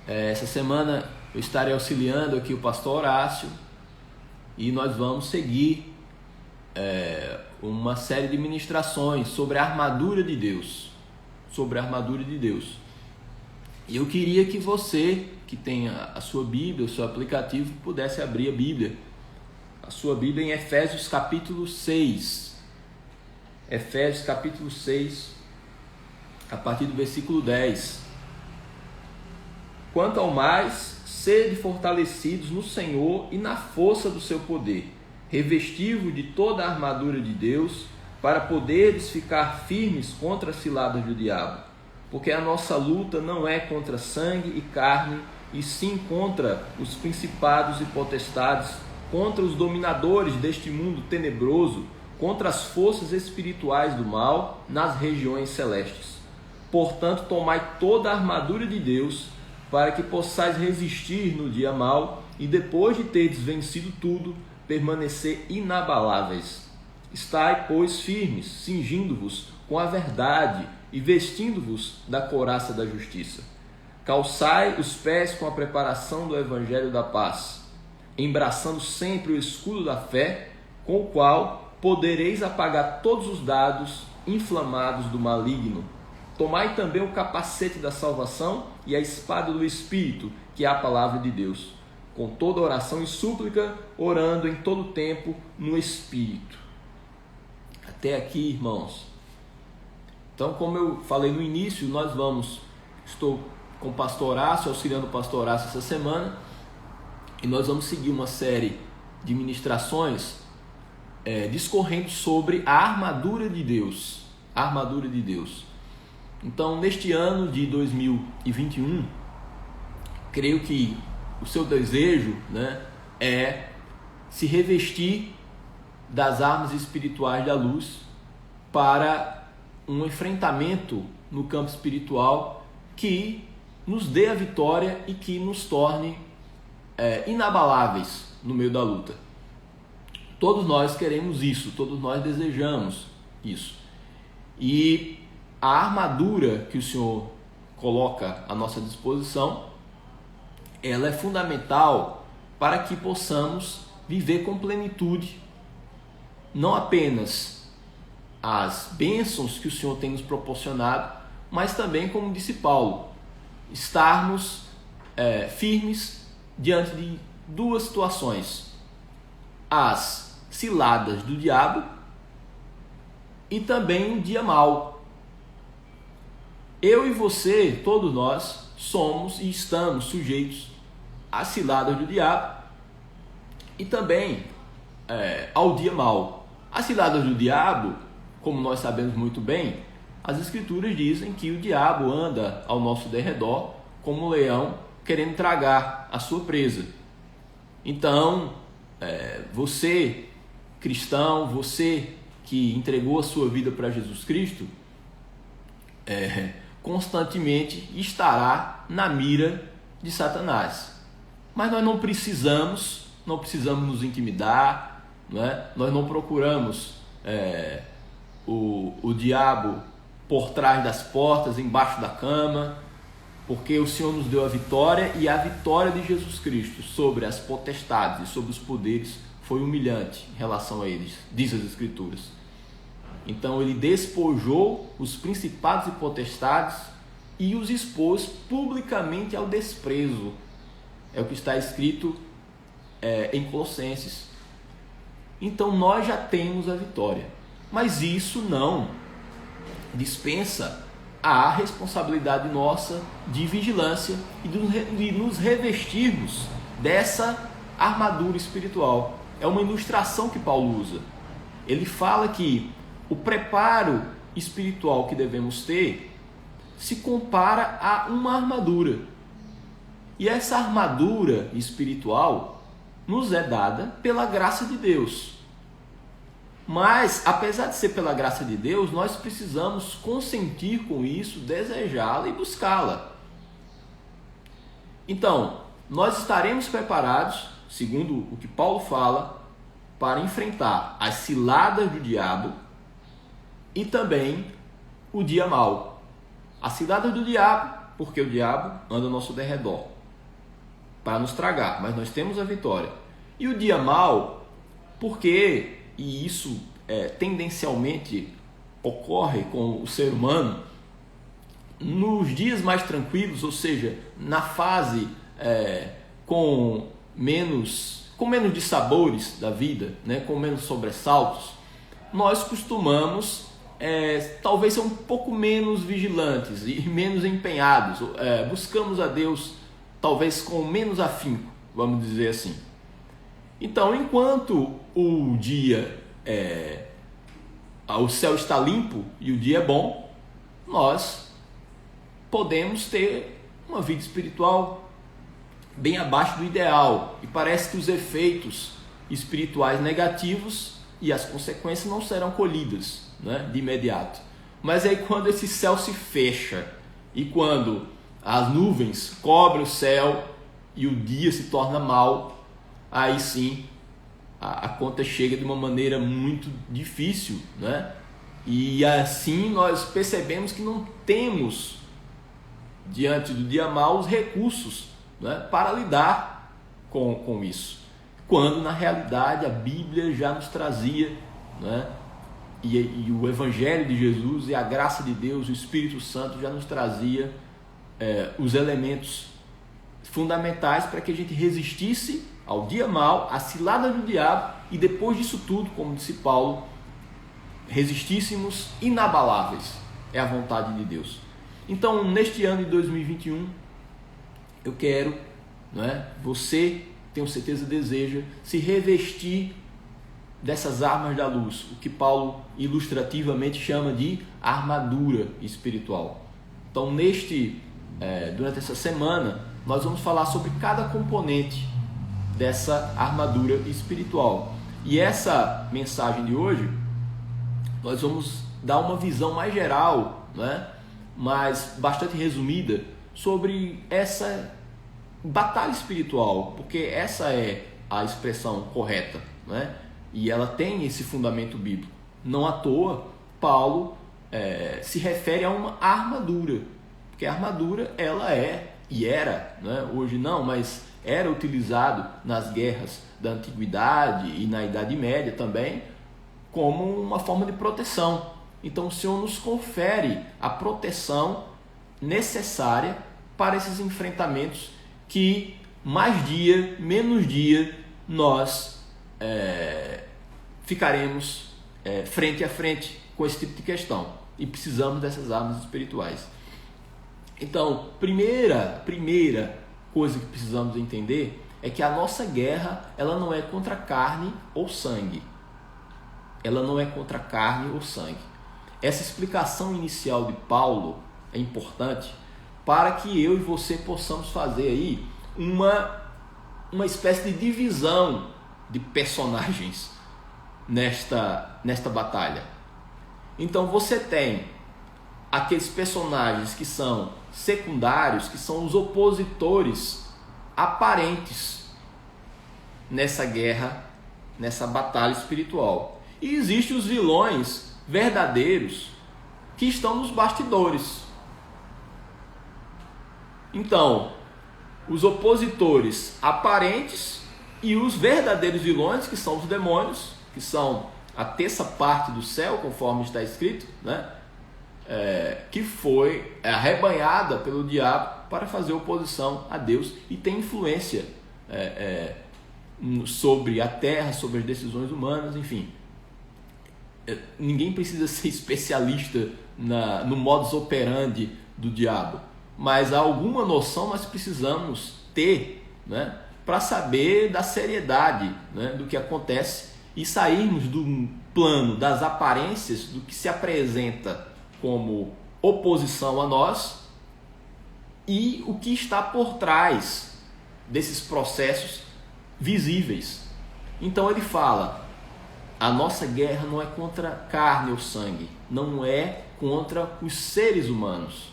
Essa semana eu estarei auxiliando aqui o pastor Horácio e nós vamos seguir uma série de ministrações sobre a armadura de Deus. Sobre a armadura de Deus. E eu queria que você, que tem a sua Bíblia, o seu aplicativo, pudesse abrir a Bíblia. A sua Bíblia em Efésios capítulo 6. Efésios capítulo 6, a partir do versículo 10. Quanto ao mais, sede fortalecidos no Senhor e na força do seu poder, revesti-vos de toda a armadura de Deus, para poderes ficar firmes contra as ciladas do diabo. Porque a nossa luta não é contra sangue e carne, e sim contra os principados e potestades, contra os dominadores deste mundo tenebroso, contra as forças espirituais do mal nas regiões celestes. Portanto, tomai toda a armadura de Deus, para que possais resistir no dia mau, e depois de terdes vencido tudo, permanecer inabaláveis. Estai, pois, firmes, cingindo-vos com a verdade e vestindo-vos da couraça da justiça. Calçai os pés com a preparação do evangelho da paz, embraçando sempre o escudo da fé, com o qual podereis apagar todos os dardos inflamados do maligno. Tomai também o capacete da salvação e a espada do Espírito, que é a palavra de Deus, com toda oração e súplica, orando em todo tempo no Espírito. Até aqui, irmãos. Então, como eu falei no início, estou com o pastor Horácio, auxiliando o pastor Horácio essa semana, e nós vamos seguir uma série de ministrações discorrendo sobre a armadura de Deus. A armadura de Deus. Então, neste ano de 2021, creio que o seu desejo, é se revestir das armas espirituais da luz para um enfrentamento no campo espiritual que nos dê a vitória e que nos torne inabaláveis no meio da luta. Todos nós queremos isso, todos nós desejamos isso. E a armadura que o Senhor coloca à nossa disposição, ela é fundamental para que possamos viver com plenitude, não apenas as bênçãos que o Senhor tem nos proporcionado, mas também, como disse Paulo, estarmos firmes diante de duas situações: as ciladas do diabo e também o dia mau. Eu e você, todos nós, somos e estamos sujeitos às ciladas do diabo e também ao dia mau. As ciladas do diabo, como nós sabemos muito bem, as escrituras dizem que o diabo anda ao nosso derredor como um leão querendo tragar a sua presa. Então, você, cristão, você que entregou a sua vida para Jesus Cristo, constantemente estará na mira de Satanás. Mas nós não precisamos nos intimidar, Nós não procuramos o diabo por trás das portas, embaixo da cama, porque o Senhor nos deu a vitória, e a vitória de Jesus Cristo sobre as potestades e sobre os poderes foi humilhante em relação a eles, diz as Escrituras. Então ele despojou os principados e potestades e os expôs publicamente ao desprezo. É o que está escrito em Colossenses. Então nós já temos a vitória. Mas isso não dispensa a responsabilidade nossa de vigilância e de nos revestirmos dessa armadura espiritual. É uma ilustração que Paulo usa. Ele fala que o preparo espiritual que devemos ter se compara a uma armadura. E essa armadura espiritual nos é dada pela graça de Deus. Mas, apesar de ser pela graça de Deus, nós precisamos consentir com isso, desejá-la e buscá-la. Então, nós estaremos preparados, segundo o que Paulo fala, para enfrentar as ciladas do diabo e também o dia mau. A cilada do diabo, porque o diabo anda ao nosso derredor. para nos tragar, mas nós temos a vitória. E o dia mau, porque, e isso tendencialmente ocorre com o ser humano, nos dias mais tranquilos, ou seja, na fase com menos dissabores da vida, né, com menos sobressaltos, nós costumamos talvez ser um pouco menos vigilantes e menos empenhados, buscamos a Deus talvez com menos afinco, vamos dizer assim. Então, enquanto o dia o céu está limpo e o dia é bom, nós podemos ter uma vida espiritual bem abaixo do ideal, e parece que os efeitos espirituais negativos e as consequências não serão colhidas, né, de imediato. Mas aí quando esse céu se fecha e quando as nuvens cobrem o céu e o dia se torna mau, aí sim a conta chega de uma maneira muito difícil, né? E assim nós percebemos que não temos, diante do dia mau, os recursos, né, para lidar com isso, quando na realidade a Bíblia já nos trazia, né, e o Evangelho de Jesus e a graça de Deus, o Espírito Santo já nos trazia os elementos fundamentais para que a gente resistisse ao dia mau, à cilada do diabo, e depois disso tudo, como disse Paulo, resistíssemos inabaláveis. É a vontade de Deus. Então, neste ano de 2021, eu quero, você, tenho certeza, deseja se revestir dessas armas da luz, o que Paulo ilustrativamente chama de armadura espiritual. Então, durante essa semana, nós vamos falar sobre cada componente dessa armadura espiritual. E essa mensagem de hoje, nós vamos dar uma visão mais geral, mas bastante resumida, sobre essa batalha espiritual, porque essa é a expressão correta, e ela tem esse fundamento bíblico. Não à toa, Paulo se refere a uma armadura, porque a armadura ela era, hoje não, mas era utilizado nas guerras da antiguidade e na Idade Média também, como uma forma de proteção. Então o Senhor nos confere a proteção necessária para esses enfrentamentos que mais dia, menos dia, nós ficaremos frente a frente com esse tipo de questão, e precisamos dessas armas espirituais. Então, primeira coisa que precisamos entender é que a nossa guerra, ela não é contra carne ou sangue. Ela não é contra carne ou sangue. Essa explicação inicial de Paulo é importante para que eu e você possamos fazer aí uma espécie de divisão de personagens nesta batalha. Então você tem aqueles personagens que são secundários, que são os opositores aparentes nessa guerra, nessa batalha espiritual. E existem os vilões verdadeiros que estão nos bastidores. Então, os opositores aparentes e os verdadeiros vilões, que são os demônios, que são a terça parte do céu, conforme está escrito, que foi arrebanhada pelo diabo para fazer oposição a Deus e tem influência sobre a terra, sobre as decisões humanas, enfim. Ninguém precisa ser especialista no modus operandi do diabo, mas alguma noção nós precisamos ter, para saber da seriedade, do que acontece e sairmos do plano das aparências, do que se apresenta como oposição a nós, e o que está por trás desses processos visíveis. Então ele fala: a nossa guerra não é contra carne ou sangue, não é contra os seres humanos.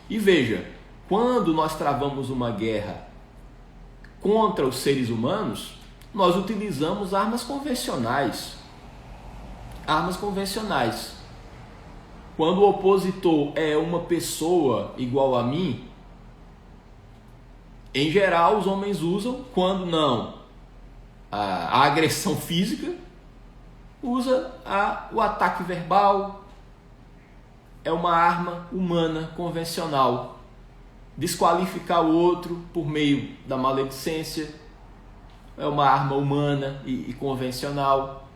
E veja, quando nós travamos uma guerra contra os seres humanos, nós utilizamos armas convencionais. Quando o opositor é uma pessoa igual a mim, Em geral, os homens usam, quando não a agressão física, usa o ataque verbal. É uma arma humana convencional. Desqualificar o outro por meio da maledicência é uma arma humana e convencional.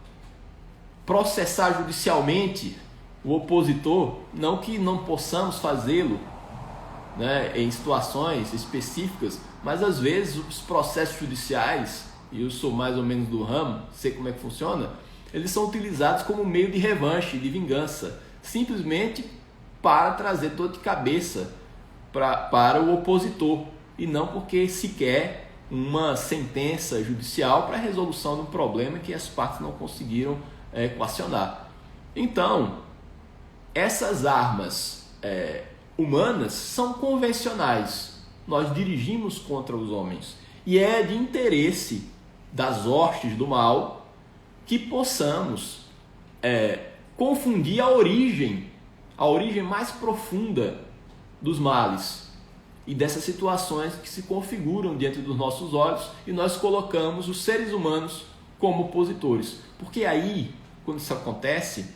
Processar judicialmente o opositor, não que não possamos fazê-lo, né, em situações específicas, mas às vezes os processos judiciais, e eu sou mais ou menos do ramo, sei como é que funciona, eles são utilizados como meio de revanche, de vingança, simplesmente para trazer dor de cabeça para o opositor, e não porque se quer uma sentença judicial para a resolução de um problema que as partes não conseguiram equacionar. Então, essas armas humanas são convencionais. Nós dirigimos contra os homens. E é de interesse das hostes do mal que possamos confundir a origem mais profunda dos males e dessas situações que se configuram diante dos nossos olhos, e nós colocamos os seres humanos como opositores. Porque aí, quando isso acontece,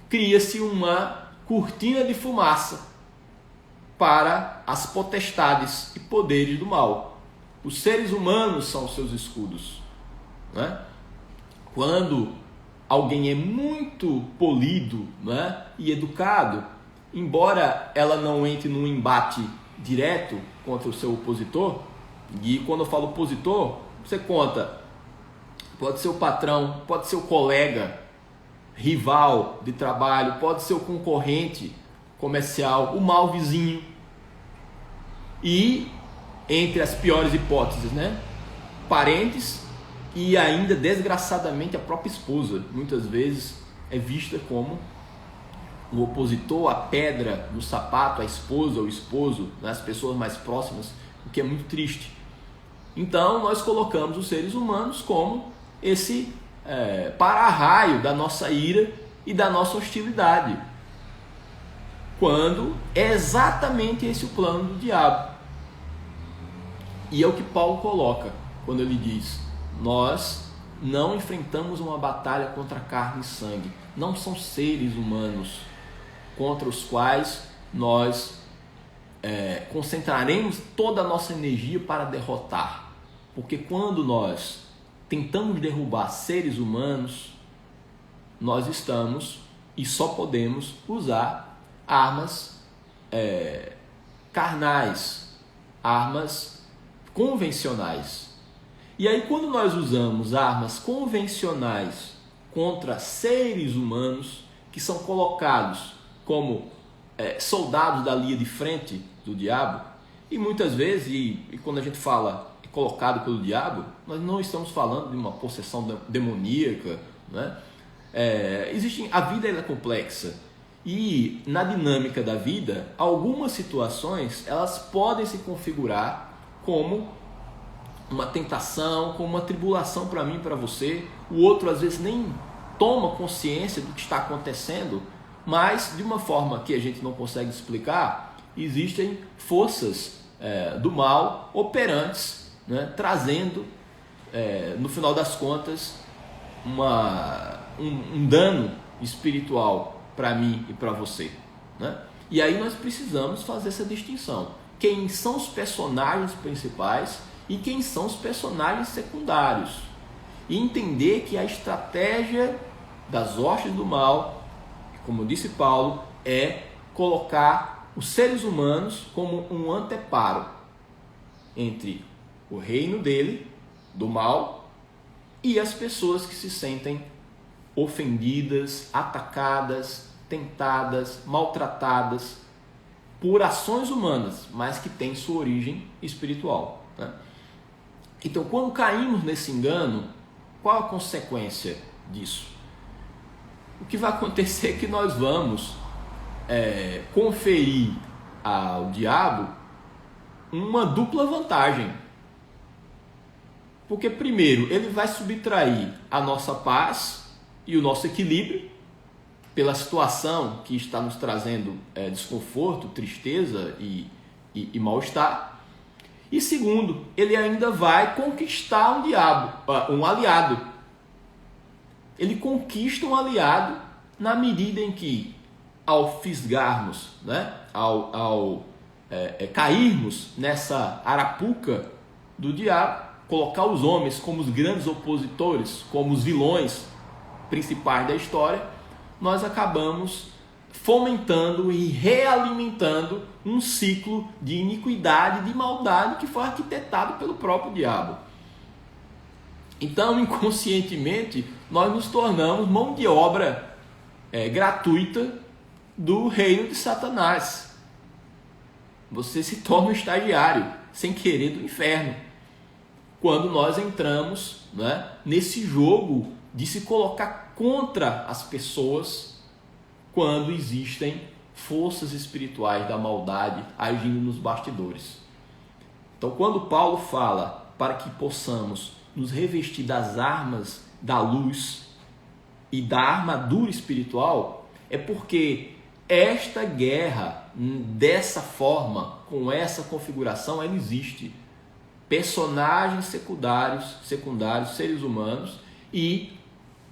cria-se uma cortina de fumaça para as potestades e poderes do mal. Os seres humanos são os seus escudos, né? Quando alguém é muito polido, né, e educado, embora ela não entre num embate direto contra o seu opositor, e quando eu falo opositor, você conta, pode ser o patrão, pode ser o colega, rival de trabalho, pode ser o concorrente comercial, o mau vizinho, e entre as piores hipóteses, né, parentes, e ainda desgraçadamente a própria esposa, muitas vezes é vista como o opositor, a pedra no sapato, a esposa, o esposo, né, as pessoas mais próximas, o que é muito triste. Então nós colocamos os seres humanos como esse para-raio da nossa ira e da nossa hostilidade, quando é exatamente esse o plano do diabo. E é o que Paulo coloca quando ele diz: nós não enfrentamos uma batalha contra carne e sangue, não são seres humanos contra os quais nós concentraremos toda a nossa energia para derrotar. Porque quando nós tentamos derrubar seres humanos, nós estamos e só podemos usar armas carnais, armas convencionais. E aí, quando nós usamos armas convencionais contra seres humanos que são colocados como soldados da linha de frente do diabo, e muitas vezes, e quando a gente fala colocado pelo diabo, nós não estamos falando de uma possessão demoníaca, né? A vida ela é complexa, e na dinâmica da vida, algumas situações elas podem se configurar como uma tentação, como uma tribulação para mim e para você. O outro às vezes nem toma consciência do que está acontecendo, mas de uma forma que a gente não consegue explicar, existem forças do mal operantes, né, trazendo, no final das contas, um dano espiritual para mim e para você, né? E aí nós precisamos fazer essa distinção. Quem são os personagens principais e quem são os personagens secundários, e entender que a estratégia das hostes do mal, como disse Paulo, é colocar os seres humanos como um anteparo entre o reino dele, do mal, e as pessoas que se sentem ofendidas, atacadas, tentadas, maltratadas por ações humanas, mas que têm sua origem espiritual, né? Então, quando caímos nesse engano, qual a consequência disso? O que vai acontecer é que nós vamos conferir ao diabo uma dupla vantagem. Porque, primeiro, ele vai subtrair a nossa paz e o nosso equilíbrio pela situação que está nos trazendo desconforto, tristeza e mal-estar. E segundo, ele ainda vai conquistar um aliado. Ele conquista um aliado na medida em que, ao fisgarmos, né, ao cairmos nessa arapuca do diabo, colocar os homens como os grandes opositores, como os vilões principais da história, nós acabamos fomentando e realimentando um ciclo de iniquidade, de maldade que foi arquitetado pelo próprio diabo. Então, inconscientemente, nós nos tornamos mão de obra gratuita do reino de Satanás. Você se torna um estagiário, sem querer, do inferno, quando nós entramos, né, nesse jogo de se colocar contra as pessoas, quando existem forças espirituais da maldade agindo nos bastidores. Então, quando Paulo fala para que possamos nos revestir das armas da luz e da armadura espiritual, é porque esta guerra, dessa forma, com essa configuração, ela existe. Personagens secundários, seres humanos, e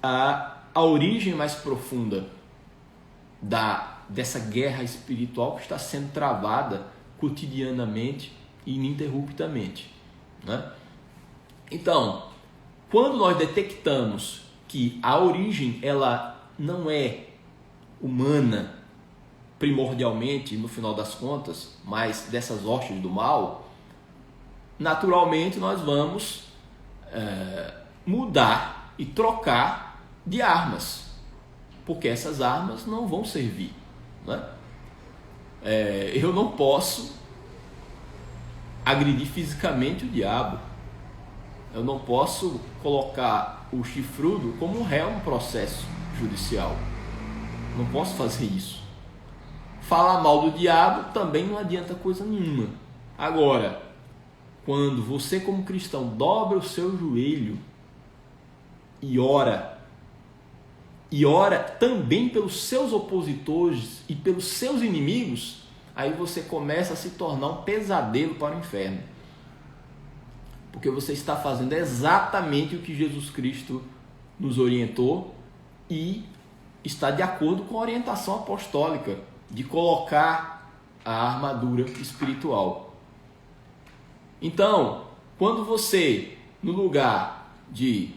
a origem mais profunda dessa guerra espiritual que está sendo travada cotidianamente e ininterruptamente, né? Então, quando nós detectamos que a origem ela não é humana primordialmente, no final das contas, mas dessas hostes do mal, naturalmente nós vamos mudar e trocar de armas, porque essas armas não vão servir, né? Eu não posso agredir fisicamente o diabo, eu não posso colocar o chifrudo como um réu no processo judicial, não posso fazer isso. Falar mal do diabo também não adianta coisa nenhuma. Agora, quando você como cristão dobra o seu joelho e ora também pelos seus opositores e pelos seus inimigos, aí você começa a se tornar um pesadelo para o inferno. Porque você está fazendo exatamente o que Jesus Cristo nos orientou e está de acordo com a orientação apostólica de colocar a armadura espiritual. Então, quando você, no lugar de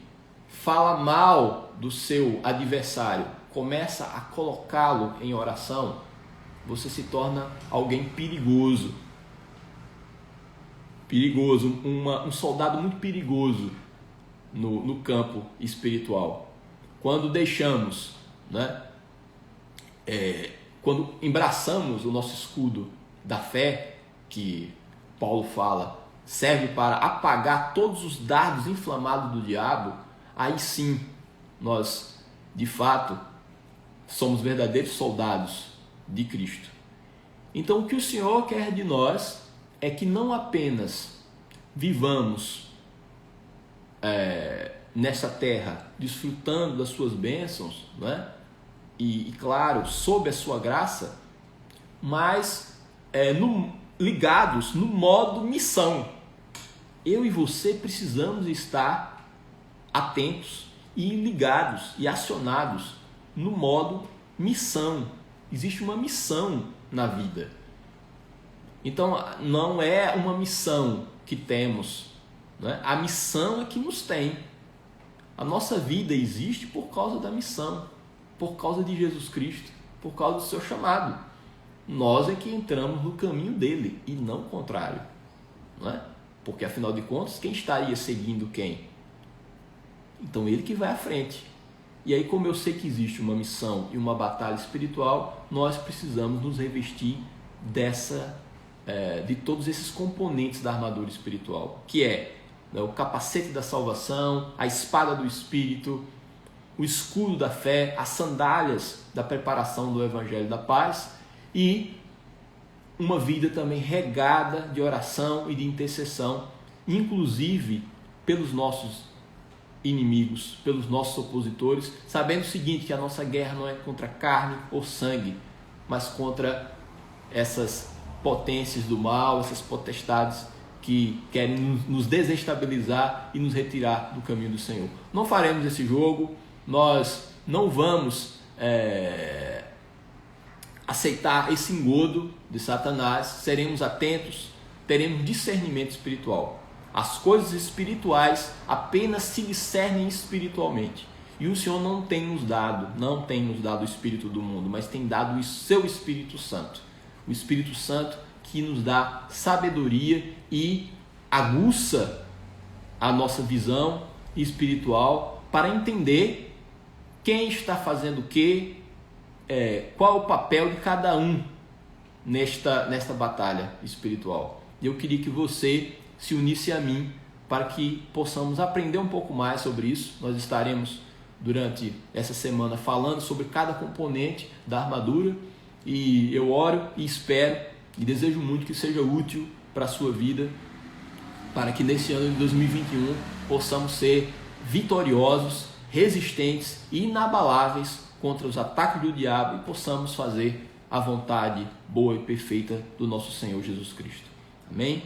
falar mal do seu adversário, começa a colocá-lo em oração, você se torna alguém perigoso. Um soldado muito perigoso no campo espiritual. Quando deixamos, né, quando embraçamos o nosso escudo da fé, que Paulo fala, serve para apagar todos os dardos inflamados do diabo, aí sim nós, de fato, somos verdadeiros soldados de Cristo. Então, o que o Senhor quer de nós é que não apenas vivamos nessa terra desfrutando das suas bênçãos, né? E claro, sob a sua graça, mas ligados no modo missão. Eu e você precisamos estar atentos e ligados e acionados no modo missão. Existe uma missão na vida. Então, não é uma missão que temos, né? A missão é que nos tem. A nossa vida existe por causa da missão, por causa de Jesus Cristo, por causa do seu chamado. Nós é que entramos no caminho dele e não o contrário, não é? Porque, afinal de contas, quem estaria seguindo quem? Então, ele que vai à frente. E aí, como eu sei que existe uma missão e uma batalha espiritual, nós precisamos nos revestir de todos esses componentes da armadura espiritual, que é, né, o capacete da salvação, a espada do Espírito, o escudo da fé, as sandálias da preparação do Evangelho da Paz e uma vida também regada de oração e de intercessão, inclusive pelos nossos inimigos, pelos nossos opositores, sabendo o seguinte, que a nossa guerra não é contra carne ou sangue, mas contra essas potências do mal, essas potestades que querem nos desestabilizar e nos retirar do caminho do Senhor. Não faremos esse jogo, nós não vamos aceitar esse engodo de Satanás, seremos atentos, teremos discernimento espiritual. As coisas espirituais apenas se discernem espiritualmente. E o Senhor não tem nos dado o Espírito do mundo, mas tem dado o seu Espírito Santo. O Espírito Santo que nos dá sabedoria e aguça a nossa visão espiritual para entender quem está fazendo o quê, qual é o papel de cada um nesta batalha espiritual. Eu queria que você se unisse a mim para que possamos aprender um pouco mais sobre isso. Nós estaremos durante essa semana falando sobre cada componente da armadura e eu oro e espero e desejo muito que seja útil para a sua vida, para que nesse ano de 2021 possamos ser vitoriosos, resistentes e inabaláveis contra os ataques do diabo e possamos fazer a vontade boa e perfeita do nosso Senhor Jesus Cristo. Amém?